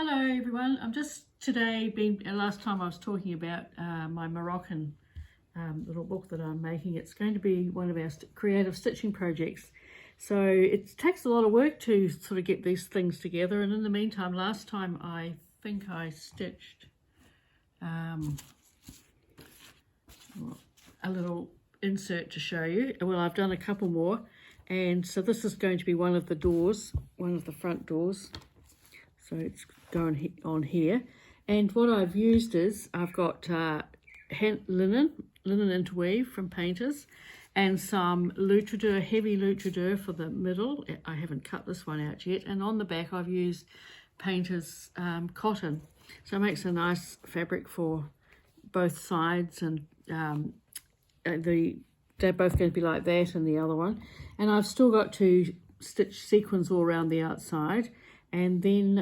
Hello everyone, I'm just today last time I was talking about my Moroccan little book that I'm making. It's going to be one of our creative stitching projects. So it takes a lot of work to sort of get these things together, and in the meantime, last time I think I stitched a little insert to show you. Well, I've done a couple more, and so this is going to be one of the doors, one of the front doors. So it's going on here, and what I've used is I've got linen interweave from Painters, and some Luchador, heavy Luchador for the middle. I haven't cut this one out yet, and on the back I've used Painters cotton, so it makes a nice fabric for both sides, and they're both going to be like that and the other one. And I've still got to stitch sequins all around the outside. And then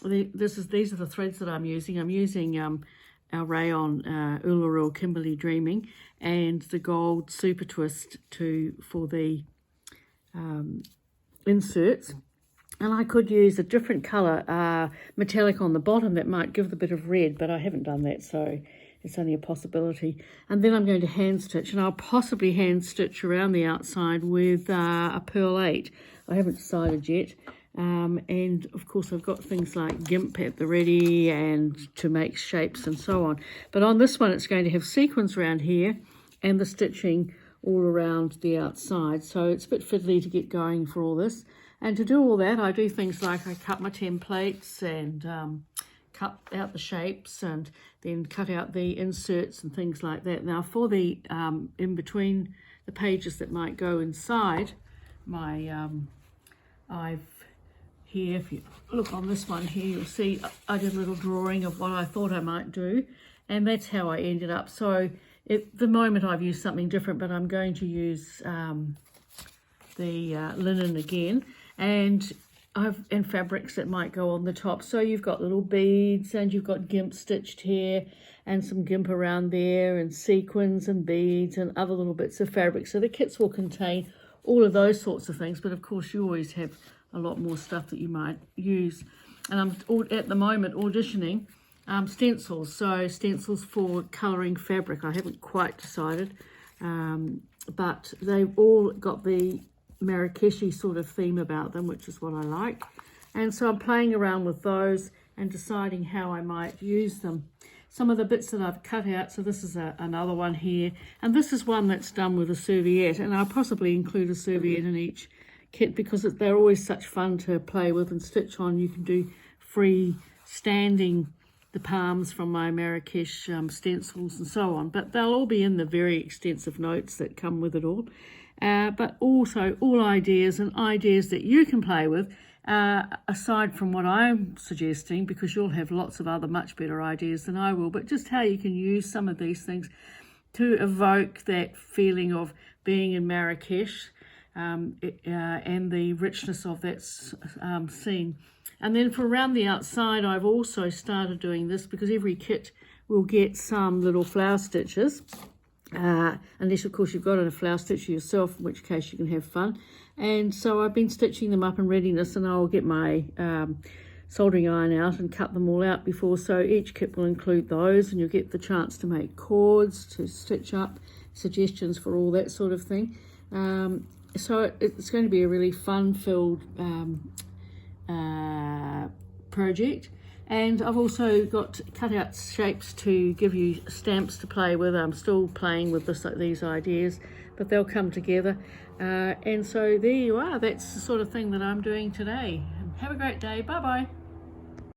these are the threads that I'm using. I'm using our rayon Uluru Kimberley Dreaming and the gold Super Twist for the inserts. And I could use a different colour, metallic on the bottom, that might give a bit of red, but I haven't done that, so it's only a possibility. And then I'm going to hand stitch, and I'll possibly hand stitch around the outside with a Pearl 8. I haven't decided yet. And of course I've got things like GIMP at the ready and to make shapes and so on. But on this one it's going to have sequins around here and the stitching all around the outside. So it's a bit fiddly to get going for all this. And to do all that, I do things like I cut my templates and cut out the shapes and then cut out the inserts and things like that. Now for the in between the pages that might go inside my here, if you look on this one here, you'll see I did a little drawing of what I thought I might do, and that's how I ended up. So at the moment I've used something different, but I'm going to use the linen again, and fabrics that might go on the top. So you've got little beads, and you've got GIMP stitched here, and some GIMP around there, and sequins and beads and other little bits of fabric. So the kits will contain all of those sorts of things, but of course you always have a lot more stuff that you might use. And I'm at the moment auditioning stencils, so stencils for colouring fabric. I haven't quite decided, but they've all got the Marrakeshi sort of theme about them, which is what I like. And so I'm playing around with those and deciding how I might use them. Some of the bits that I've cut out, so this is another one here, and this is one that's done with a serviette, and I'll possibly include a serviette in each kit because they're always such fun to play with and stitch on. You can do free standing the palms from my Marrakesh stencils and so on, but they'll all be in the very extensive notes that come with it all. But also all ideas that you can play with, aside from what I'm suggesting, because you'll have lots of other much better ideas than I will, but just how you can use some of these things to evoke that feeling of being in Marrakesh, and the richness of that scene. And then for around the outside, I've also started doing this because every kit will get some little flower stitches, unless of course you've got a flower stitcher yourself, in which case you can have fun. And so I've been stitching them up in readiness, and I'll get my soldering iron out and cut them all out before, so each kit will include those, and you'll get the chance to make cords to stitch up, suggestions for all that sort of thing. So it's going to be a really fun-filled project. And I've also got cut-out shapes to give you stamps to play with. I'm still playing with these ideas, but they'll come together. And so there you are. That's the sort of thing that I'm doing today. Have a great day. Bye-bye.